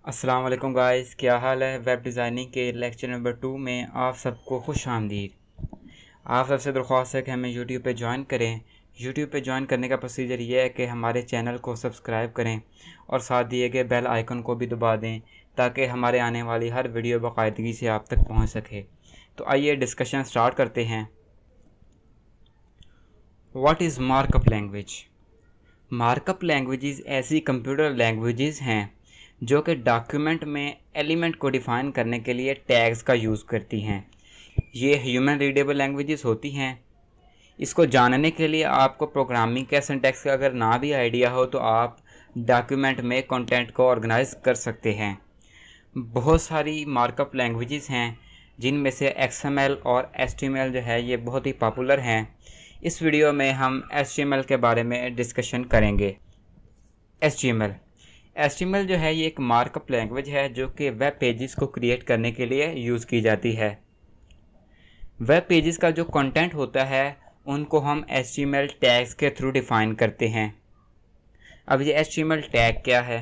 अस्सलाम वालेकुम गाइस, क्या हाल है। वेब डिज़ाइनिंग के लेक्चर नंबर 2 में आप सबको खुश आमदीद। आप सबसे दरख्वास्त है कि हमें यूट्यूब पे ज्वाइन करें। यूट्यूब पे ज्वाइन करने का प्रोसीजर ये है कि हमारे चैनल को सब्सक्राइब करें और साथ दिए गए बेल आइकन को भी दबा दें ताकि हमारे आने वाली हर वीडियो बाकायदगी से आप तक पहुँच सके। तो आइए डिस्कशन स्टार्ट करते हैं। What is markup language. Markup languages ऐसी कंप्यूटर लैंग्वेजेस हैं जो कि डॉक्यूमेंट में एलिमेंट को डिफ़ाइन करने के लिए टैग्स का यूज़ करती हैं। ये ह्यूमन रीडेबल लैंग्वेजेस होती हैं। इसको जानने के लिए आपको प्रोग्रामिंग का सिंटैक्स का अगर ना भी आइडिया हो तो आप डॉक्यूमेंट में कंटेंट को ऑर्गेनाइज कर सकते हैं। बहुत सारी मार्कअप लैंग्वेजेस हैं जिनमें से XML और HTML जो है ये बहुत ही पॉपुलर हैं। इस वीडियो में हम HTML के बारे में डिस्कशन करेंगे। HTML जो है ये एक मार्कअप लैंग्वेज है जो कि वेब पेजेस को क्रिएट करने के लिए यूज़ की जाती है। वेब पेजेस का जो कंटेंट होता है उनको हम HTML टैग्स के थ्रू डिफ़ाइन करते हैं। अब ये HTML टैग क्या है।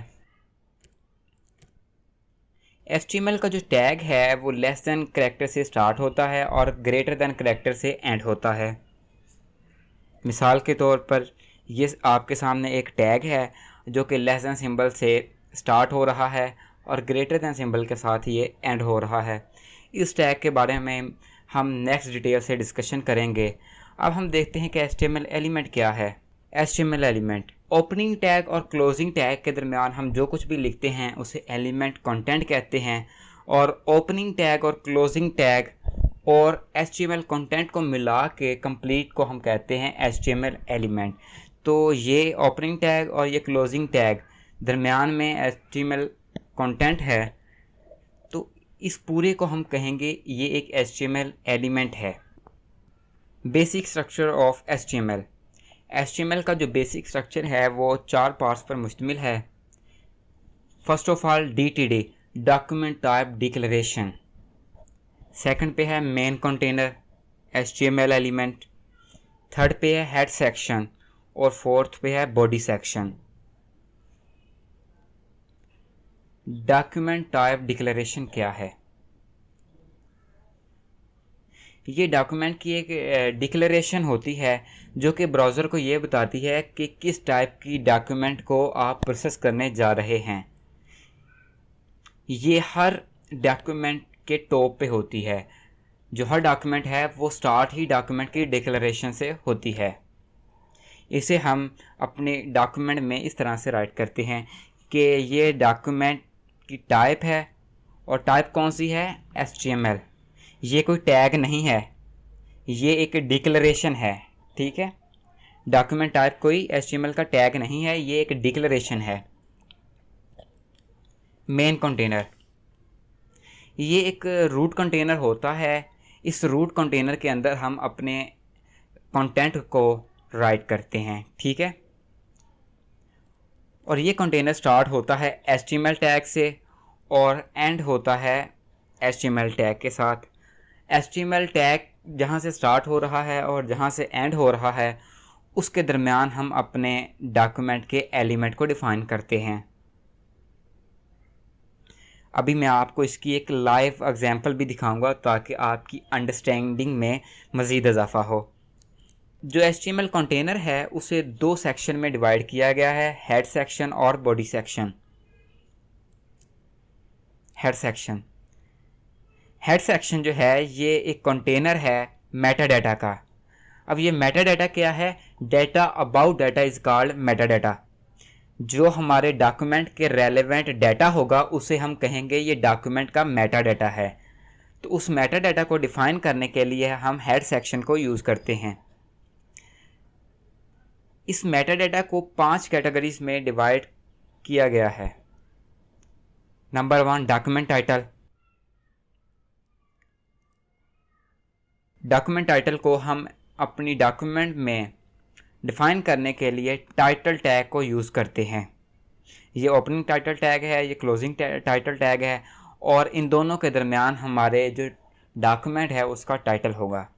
HTML का जो टैग है वो लेस दैन करैक्टर से स्टार्ट होता है और ग्रेटर दैन करैक्टर से एंड होता है। मिसाल के तौर पर ये आपके सामने एक टैग है जो कि लेस दैन सिंबल से स्टार्ट हो रहा है और ग्रेटर दैन सिंबल के साथ ये एंड हो रहा है। इस टैग के बारे में हम नेक्स्ट डिटेल से डिस्कशन करेंगे। अब हम देखते हैं कि HTML एलिमेंट क्या है। HTML एलिमेंट ओपनिंग टैग और क्लोजिंग टैग के दरमियान हम जो कुछ भी लिखते हैं उसे एलिमेंट कंटेंट कहते हैं और ओपनिंग टैग और क्लोजिंग टैग और HTML कंटेंट को मिला के कंप्लीट को हम कहते हैं HTML एलिमेंट। तो ये ओपनिंग टैग और ये क्लोजिंग टैग दरमियान में HTML कंटेंट है, तो इस पूरे को हम कहेंगे ये एक HTML एलिमेंट है। बेसिक स्ट्रक्चर ऑफ HTML का जो बेसिक स्ट्रक्चर है वो 4 पार्ट्स पर मुश्तमिल है। First of all DTD document type declaration, second पे है main container HTML element, third पे है हेड सेक्शन और फोर्थ पे है body section. Document type declaration क्या है। ये डॉक्यूमेंट की एक डिक्लेरेशन होती है जो कि ब्राउज़र को ये बताती है कि किस टाइप की डॉक्यूमेंट को आप प्रोसेस करने जा रहे हैं। ये हर डॉक्यूमेंट के टॉप पे होती है। जो हर डॉक्यूमेंट है वो स्टार्ट ही डॉक्यूमेंट की डिक्लेरेशन से होती है। इसे हम अपने डॉक्यूमेंट में इस तरह से राइट करते हैं कि ये डॉक्यूमेंट की टाइप है और टाइप कौन सी है HTML। ये कोई टैग नहीं है, ये एक डिक्लेरेशन है। ठीक है, डॉक्यूमेंट टाइप कोई HTML का टैग नहीं है, ये एक डिक्लेरेशन है। मेन कंटेनर ये एक रूट कंटेनर होता है। इस रूट कंटेनर के अंदर हम अपने कंटेंट को राइट करते हैं। ठीक है, और ये कंटेनर स्टार्ट होता है HTML टैग से और एंड होता है HTML टैग के साथ। HTML टैग जहाँ से स्टार्ट हो रहा है और जहाँ से एंड हो रहा है उसके दरमियान हम अपने डॉक्यूमेंट के एलिमेंट को डिफ़ाइन करते हैं। अभी मैं आपको इसकी एक लाइव एग्जांपल भी दिखाऊंगा ताकि आपकी अंडरस्टैंडिंग में मज़ीद इजाफा हो। जो HTML कंटेनर है उसे 2 सेक्शन में डिवाइड किया गया है, हेड सेक्शन और बॉडी सेक्शन। हेड सेक्शन जो है ये एक कंटेनर है मेटा डाटा का। अब ये मेटा डाटा क्या है। Data about data is called Meta data. जो हमारे डॉक्यूमेंट के रेलेवेंट डाटा होगा उसे हम कहेंगे ये डॉक्यूमेंट का मेटा डाटा है। तो उस मेटा डाटा को डिफ़ाइन करने के लिए हम हेड सेक्शन को यूज़ करते हैं। इस मेटा डाटा को 5 कैटेगरीज में डिवाइड किया गया है। Number 1 document title. Document title को हम अपनी डॉक्यूमेंट में डिफ़ाइन करने के लिए टाइटल टैग को यूज़ करते हैं। ये ओपनिंग टाइटल टैग है, ये क्लोजिंग टाइटल टैग है और इन दोनों के दरमियान हमारे जो डॉक्यूमेंट है उसका टाइटल होगा।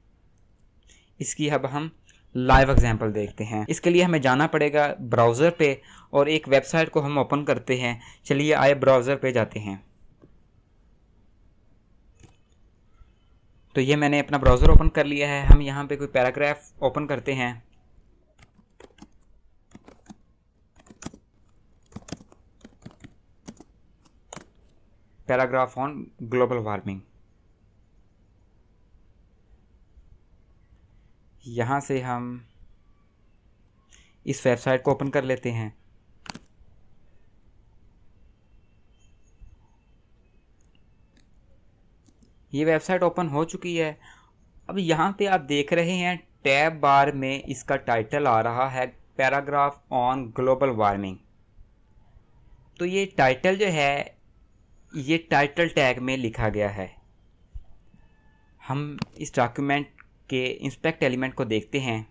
इसकी अब हम लाइव एग्जांपल देखते हैं। इसके लिए हमें जाना पड़ेगा ब्राउज़र पे और एक वेबसाइट को हम ओपन करते हैं। चलिए आए ब्राउज़र पे जाते हैं। तो ये मैंने अपना ब्राउज़र ओपन कर लिया है। हम यहाँ पे कोई पैराग्राफ ओपन करते हैं। Paragraph on global warming. यहाँ से हम इस वेबसाइट को ओपन कर लेते हैं। ये वेबसाइट ओपन हो चुकी है। अब यहाँ पे आप देख रहे हैं टैब बार में इसका टाइटल आ रहा है पैराग्राफ ऑन ग्लोबल वार्मिंग। तो ये टाइटल जो है ये टाइटल टैग में लिखा गया है। हम इस डॉक्यूमेंट के इंस्पेक्ट एलिमेंट को देखते हैं।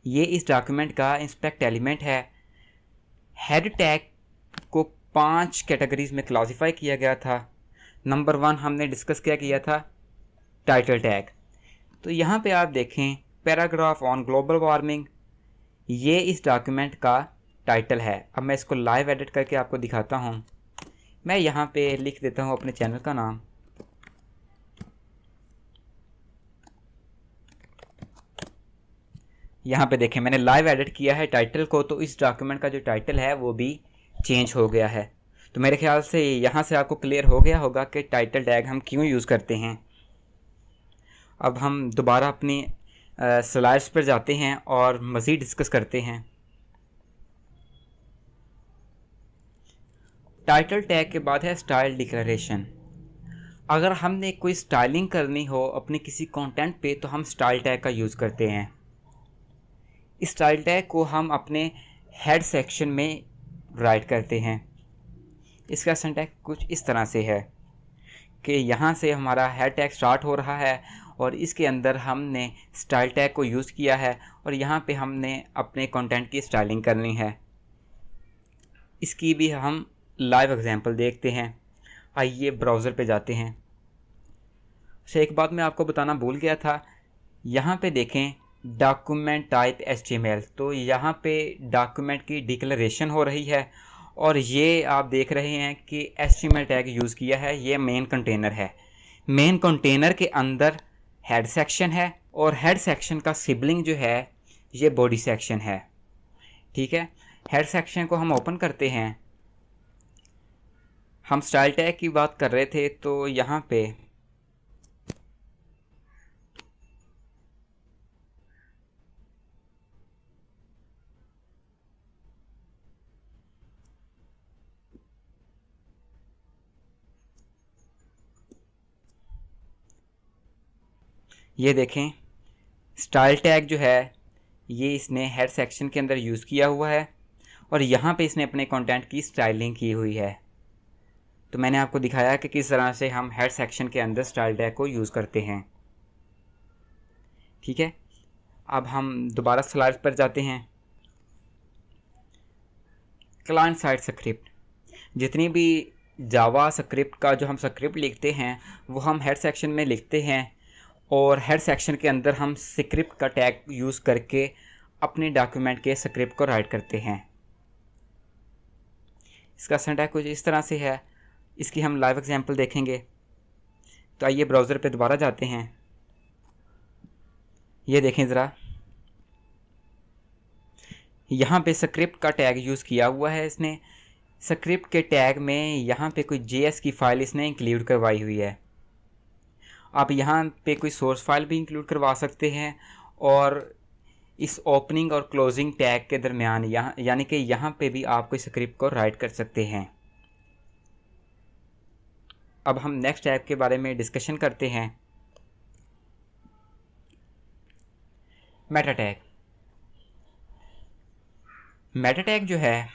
ये इस डॉक्यूमेंट का इंस्पेक्ट एलिमेंट है। हेड टैग को 5 कैटेगरीज में क्लासिफाई किया गया था। नंबर 1 हमने डिस्कस क्या किया था, टाइटल टैग। तो यहाँ पे आप देखें पैराग्राफ ऑन ग्लोबल वार्मिंग, ये इस डॉक्यूमेंट का टाइटल है। अब मैं इसको लाइव एडिट करके आपको दिखाता हूँ। मैं यहाँ पे लिख देता हूँ अपने चैनल का नाम। यहाँ पे देखें मैंने लाइव एडिट किया है टाइटल को, तो इस डॉक्यूमेंट का जो टाइटल है वो भी चेंज हो गया है। तो मेरे ख्याल से यहाँ से आपको क्लियर हो गया होगा कि टाइटल टैग हम क्यों यूज़ करते हैं। अब हम दोबारा अपनी स्लाइड्स पर जाते हैं और मज़ीद डिस्कस करते हैं। टाइटल टैग के बाद है स्टाइल डिक्लेरेशन। अगर हमने कोई स्टाइलिंग करनी हो अपने किसी कंटेंट पे तो हम स्टाइल टैग का यूज़ करते हैं। इस स्टाइल टैग को हम अपने हेड सेक्शन में राइट करते हैं। इसका सिंटैक्स कुछ इस तरह से है कि यहाँ से हमारा हेड टैग स्टार्ट हो रहा है और इसके अंदर हमने स्टाइल टैग को यूज़ किया है और यहाँ पे हमने अपने कंटेंट की स्टाइलिंग करनी है। इसकी भी हम लाइव एग्जांपल देखते हैं। आइए ब्राउज़र पे जाते हैं। अच्छा, एक बात मैं आपको बताना भूल गया था। यहाँ पे देखें डॉक्यूमेंट टाइप HTML, तो यहाँ पे डॉक्यूमेंट की डिक्लेरेशन हो रही है और ये आप देख रहे हैं कि HTML टैग यूज़ किया है। ये मेन कंटेनर है। मेन कंटेनर के अंदर हेड सेक्शन है और हेड सेक्शन का सिबलिंग जो है ये बॉडी सेक्शन है। ठीक है, हेड सेक्शन को हम ओपन करते हैं। हम स्टाइल टैग की बात कर रहे थे, तो यहाँ पे ये देखें स्टाइल टैग जो है ये इसने हेड सेक्शन के अंदर यूज़ किया हुआ है और यहाँ पे इसने अपने कंटेंट की स्टाइलिंग की हुई है। तो मैंने आपको दिखाया कि किस तरह से हम हेड सेक्शन के अंदर स्टाइल टैग को यूज़ करते हैं। ठीक है, अब हम दोबारा स्लाइड्स पर जाते हैं। क्लाइंट साइड स्क्रिप्ट, जितनी भी जावा स्क्रिप्ट का जो हम स्क्रिप्ट लिखते हैं वो हम हेड सेक्शन में लिखते हैं और हेड सेक्शन के अंदर हम स्क्रिप्ट का टैग यूज़ करके अपने डॉक्यूमेंट के स्क्रिप्ट को राइट करते हैं। इसका सिंटैक्स कुछ इस तरह से है। इसकी हम लाइव एग्जांपल देखेंगे। तो आइए ब्राउज़र पे दोबारा जाते हैं। ये देखें ज़रा, यहाँ पे स्क्रिप्ट का टैग यूज़ किया हुआ है इसने। स्क्रिप्ट के टैग में यहाँ पे कोई JS की फ़ाइल इसने इंक्लूड करवाई हुई है। आप यहाँ पे कोई सोर्स फाइल भी इंक्लूड करवा सकते हैं और इस ओपनिंग और क्लोजिंग टैग के दरमियान यहाँ यानी कि यहाँ पे भी आप कोई स्क्रिप्ट को राइट कर सकते हैं। अब हम नेक्स्ट टैग के बारे में डिस्कशन करते हैं। Meta tag. मेटा टैग जो है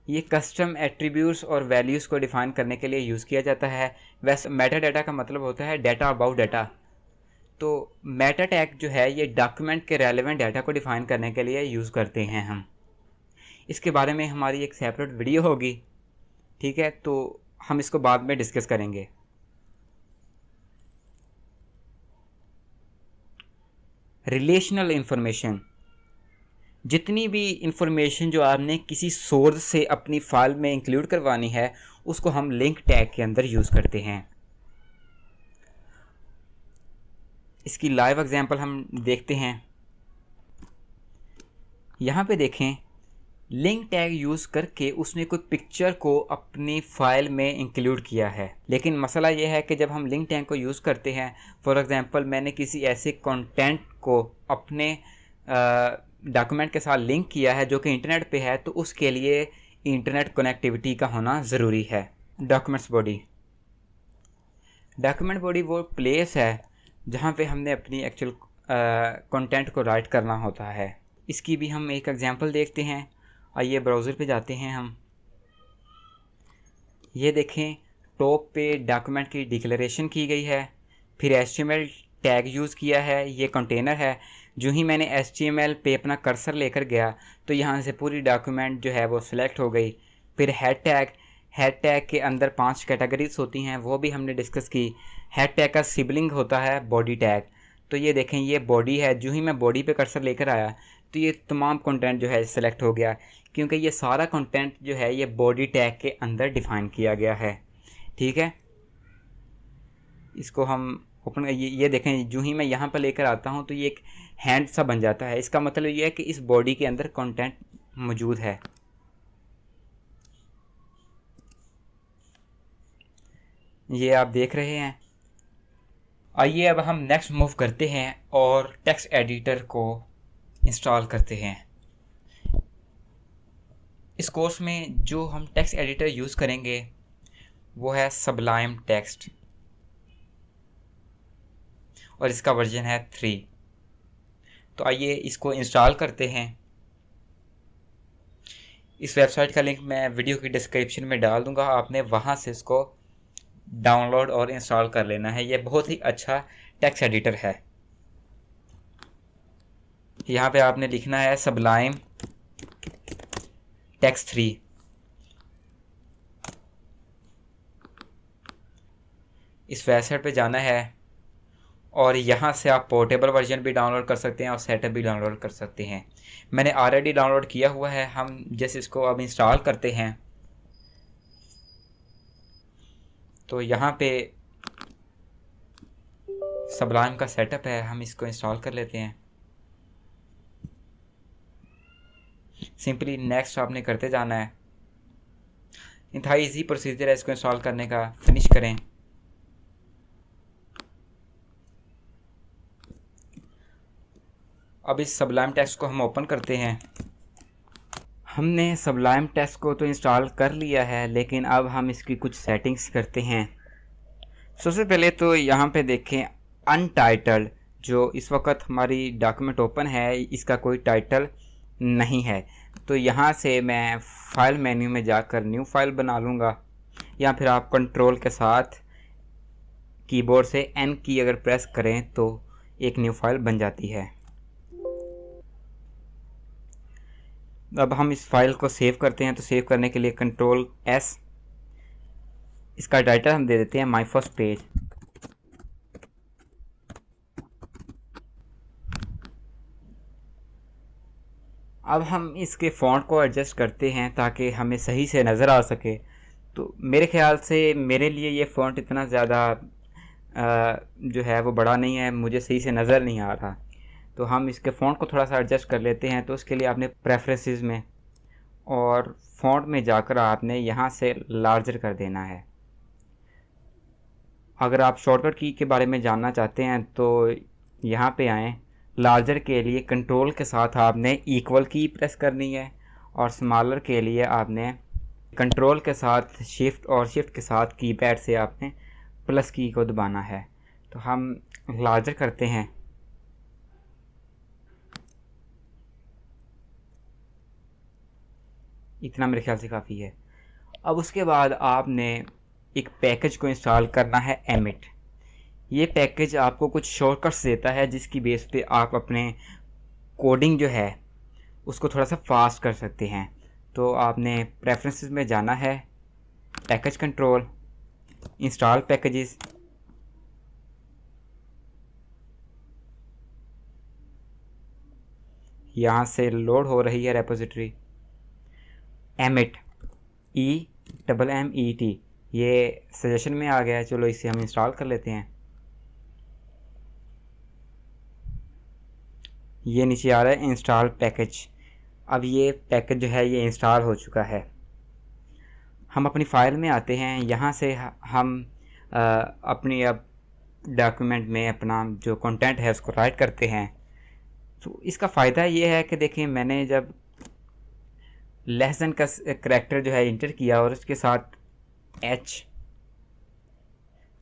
ये कस्टम एट्रीब्यूट्स और वैल्यूज़ को डिफ़ाइन करने के लिए यूज़ किया जाता है। वैसे मेटा डाटा का मतलब होता है डाटा अबाउट डाटा। तो मेटा टैग जो है ये डॉक्यूमेंट के रेलेवेंट डाटा को डिफ़ाइन करने के लिए यूज़ करते हैं हम। इसके बारे में हमारी एक सेपरेट वीडियो होगी। ठीक है, तो हम इसको बाद में डिस्कस करेंगे। रिलेशनल इंफॉर्मेशन, जितनी भी इंफॉर्मेशन जो आपने किसी सोर्स से अपनी फाइल में इंक्लूड करवानी है उसको हम लिंक टैग के अंदर यूज़ करते हैं। इसकी लाइव एग्जांपल हम देखते हैं। यहाँ पे देखें, लिंक टैग यूज़ करके उसने कोई पिक्चर को अपनी फ़ाइल में इंक्लूड किया है। लेकिन मसला ये है कि जब हम लिंक टैग को यूज़ करते हैं, फॉर एग्ज़ाम्पल मैंने किसी ऐसे कंटेंट को अपने डॉक्यूमेंट के साथ लिंक किया है जो कि इंटरनेट पे है, तो उसके लिए इंटरनेट कनेक्टिविटी का होना ज़रूरी है। डॉक्यूमेंट बॉडी वो प्लेस है जहाँ पे हमने अपनी एक्चुअल कंटेंट को राइट करना होता है। इसकी भी हम एक एग्जांपल देखते हैं। आइए ब्राउज़र पे जाते हैं हम। ये देखें, टॉप पे डॉक्यूमेंट की डिक्लेरेशन की गई है, फिर HTML टैग यूज़ किया है, ये कंटेनर है। जो ही मैंने HTML पे अपना कर्सर लेकर गया तो यहाँ से पूरी डॉक्यूमेंट जो है वो सिलेक्ट हो गई। फिर हेड टैग के अंदर 5 कैटेगरीज होती हैं, वो भी हमने डिस्कस की। हेड टैग का सिबलिंग होता है बॉडी टैग। तो ये देखें, ये बॉडी है। जो ही मैं बॉडी पे कर्सर लेकर आया तो ये तमाम कंटेंट जो है सिलेक्ट हो गया, क्योंकि ये सारा कंटेंट जो है ये बॉडी टैग के अंदर डिफ़ाइन किया गया है। ठीक है, इसको हम ओपन, ये देखें, जो ही मैं यहाँ पर लेकर आता हूँ तो ये एक हैंड सा बन जाता है। इसका मतलब ये है कि इस बॉडी के अंदर कंटेंट मौजूद है। ये आप देख रहे हैं। आइए अब हम नेक्स्ट मूव करते हैं और टेक्स्ट एडिटर को इंस्टॉल करते हैं। इस कोर्स में जो हम टेक्स्ट एडिटर यूज़ करेंगे वो है सबलाइम टेक्स्ट और इसका वर्जन है 3। तो आइए इसको इंस्टॉल करते हैं। इस वेबसाइट का लिंक मैं वीडियो की डिस्क्रिप्शन में डाल दूंगा, आपने वहाँ से इसको डाउनलोड और इंस्टॉल कर लेना है। ये बहुत ही अच्छा टेक्स्ट एडिटर है। यहाँ पे आपने लिखना है सबलाइम टेक्स्ट 3। इस वेबसाइट पे जाना है और यहाँ से आप पोर्टेबल वर्जन भी डाउनलोड कर सकते हैं और सेटअप भी डाउनलोड कर सकते हैं। मैंने ऑलरेडी डाउनलोड किया हुआ है। हम जैसे इसको अब इंस्टॉल करते हैं तो यहाँ पे सबलाइम का सेटअप है, हम इसको इंस्टॉल कर लेते हैं। सिंपली नेक्स्ट आपने करते जाना है। इंतहाई ईजी प्रोसीजर है इसको इंस्टॉल करने का। फिनिश करें। अब इस सबलाइम टेक्स्ट को हम ओपन करते हैं। हमने सबलाइम टेक्स्ट को तो इंस्टॉल कर लिया है, लेकिन अब हम इसकी कुछ सेटिंग्स करते हैं। सबसे पहले तो यहाँ पे देखें अनटाइटल्ड, जो इस वक्त हमारी डॉक्यूमेंट ओपन है, इसका कोई टाइटल नहीं है। तो यहाँ से मैं फ़ाइल मेन्यू में जाकर न्यू फाइल बना लूँगा, या फिर आप कंट्रोल के साथ कीबोर्ड से N की अगर प्रेस करें तो एक न्यू फाइल बन जाती है। अब हम इस फाइल को सेव करते हैं। तो सेव करने के लिए कंट्रोल S, इसका टाइटल हम दे देते हैं माय फर्स्ट पेज। अब हम इसके फ़ॉन्ट को एडजस्ट करते हैं ताकि हमें सही से नज़र आ सके। तो मेरे ख़्याल से मेरे लिए ये फ़ॉन्ट इतना ज़्यादा जो है वो बड़ा नहीं है, मुझे सही से नज़र नहीं आ रहा। तो हम इसके फ़ॉन्ट को थोड़ा सा एडजस्ट कर लेते हैं। तो उसके लिए आपने प्रेफरेंसेस में और फ़ॉन्ट में जाकर आपने यहाँ से लार्जर कर देना है। अगर आप शॉर्टकट की के बारे में जानना चाहते हैं तो यहाँ पे आएँ। लार्जर के लिए कंट्रोल के साथ आपने इक्वल की प्रेस करनी है, और स्मॉलर के लिए आपने कंट्रोल के साथ शिफ्ट और शिफ्ट के साथ कीपैड से आपने प्लस की को दबाना है। तो हम लार्जर करते हैं। इतना मेरे ख्याल से काफ़ी है। अब उसके बाद आपने एक पैकेज को इंस्टॉल करना है, एमिट। ये पैकेज आपको कुछ शॉर्टकट्स देता है जिसकी बेस पे आप अपने कोडिंग जो है उसको थोड़ा सा फास्ट कर सकते हैं। तो आपने प्रेफरेंसेस में जाना है, पैकेज कंट्रोल, इंस्टॉल पैकेजेस। यहाँ से लोड हो रही है रेपोजिटरी। एमिट, EMMET, ये सजेशन में आ गया है। चलो इसे हम इंस्टॉल कर लेते हैं। ये नीचे आ रहा है इंस्टॉल पैकेज। अब ये पैकेज जो है ये इंस्टॉल हो चुका है। हम अपनी फ़ाइल में आते हैं। यहाँ से हम अपनी अब डॉक्यूमेंट में अपना जो कंटेंट है उसको राइट करते हैं। तो इसका फ़ायदा ये है कि देखिए, मैंने जब लेस देन का करैक्टर जो है इंटर किया और उसके साथ H,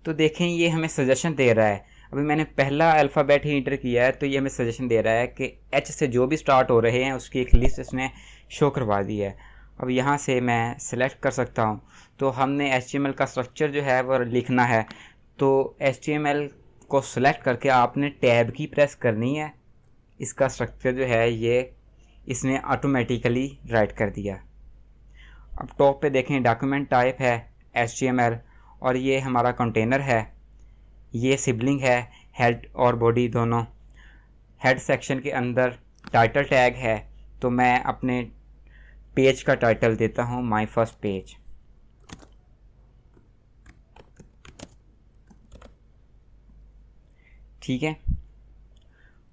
तो देखें ये हमें सजेशन दे रहा है। अभी मैंने पहला अल्फ़ाबेट ही इंटर किया है तो ये हमें सजेशन दे रहा है कि H से जो भी स्टार्ट हो रहे हैं उसकी एक लिस्ट इसने शो करवा दी है। अब यहाँ से मैं सिलेक्ट कर सकता हूँ। तो हमने HTML का स्ट्रक्चर जो है वो लिखना है, तो HTML को सिलेक्ट करके आपने टैब की प्रेस करनी है। इसका स्ट्रक्चर जो है ये इसने ऑटोमेटिकली राइट कर दिया। अब टॉप पे देखें डॉक्यूमेंट टाइप है HTML और ये हमारा कंटेनर है। ये सिबलिंग है हेड और बॉडी दोनों। हेड सेक्शन के अंदर टाइटल टैग है, तो मैं अपने पेज का टाइटल देता हूँ माय फर्स्ट पेज। ठीक है,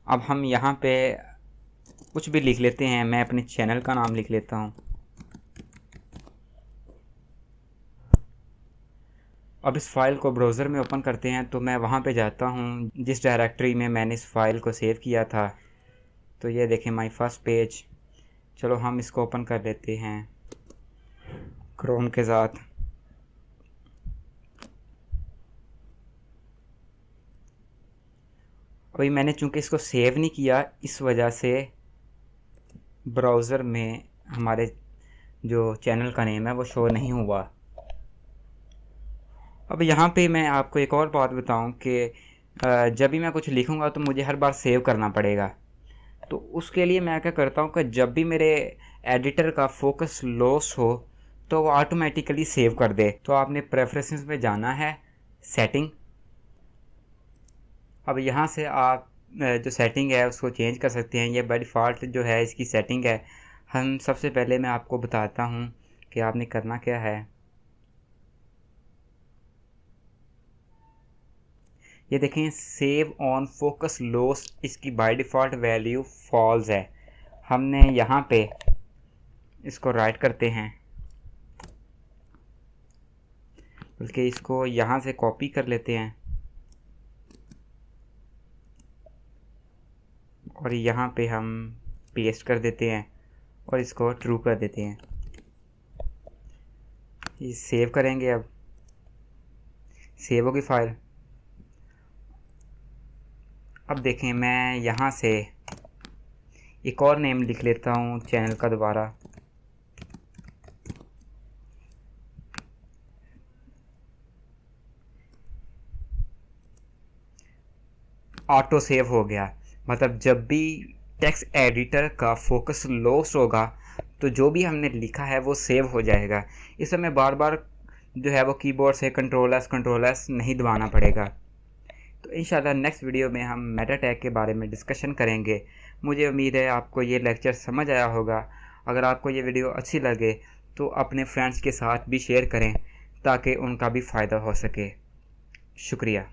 अब हम यहाँ पे कुछ भी लिख लेते हैं। मैं अपने चैनल का नाम लिख लेता हूँ। अब इस फाइल को ब्राउज़र में ओपन करते हैं, तो मैं वहाँ पे जाता हूँ जिस डायरेक्टरी में मैंने इस फाइल को सेव किया था। तो ये देखें माय फर्स्ट पेज। चलो हम इसको ओपन कर लेते हैं क्रोम के साथ। अभी मैंने चूँकि इसको सेव नहीं किया, इस वजह से ब्राउज़र में हमारे जो चैनल का नेम है वो शो नहीं हुआ। अब यहाँ पे मैं आपको एक और बात बताऊँ कि जब भी मैं कुछ लिखूँगा तो मुझे हर बार सेव करना पड़ेगा। तो उसके लिए मैं क्या करता हूँ कि जब भी मेरे एडिटर का फोकस लॉस हो तो वो ऑटोमेटिकली सेव कर दे। तो आपने प्रेफरेंसेस में जाना है, सेटिंग। अब यहाँ से आप जो सेटिंग है उसको चेंज कर सकते हैं। ये बाय डिफ़ॉल्ट जो है इसकी सेटिंग है। हम सबसे पहले मैं आपको बताता हूँ कि आपने करना क्या है। ये देखें सेव ऑन फोकस लॉस, इसकी बाय डिफ़ॉल्ट वैल्यू फॉल्स है। हमने यहाँ पे इसको राइट करते हैं, बल्कि इसको यहाँ से कॉपी कर लेते हैं और यहाँ पे हम पेस्ट कर देते हैं और इसको ट्रू कर देते हैं। ये सेव करेंगे। अब सेव होगी फाइल। अब देखें मैं यहाँ से एक और नेम लिख लेता हूँ चैनल का दोबारा। ऑटो सेव हो गया। मतलब जब भी टेक्स्ट एडिटर का फोकस लॉस होगा तो जो भी हमने लिखा है वो सेव हो जाएगा। इस समय बार बार जो है वो कीबोर्ड से कंट्रोल एस नहीं दबाना पड़ेगा। तो इंशाल्लाह नेक्स्ट वीडियो में हम मेटा टैग के बारे में डिस्कशन करेंगे। मुझे उम्मीद है आपको ये लेक्चर समझ आया होगा। अगर आपको ये वीडियो अच्छी लगे तो अपने फ्रेंड्स के साथ भी शेयर करें ताकि उनका भी फ़ायदा हो सके। शुक्रिया।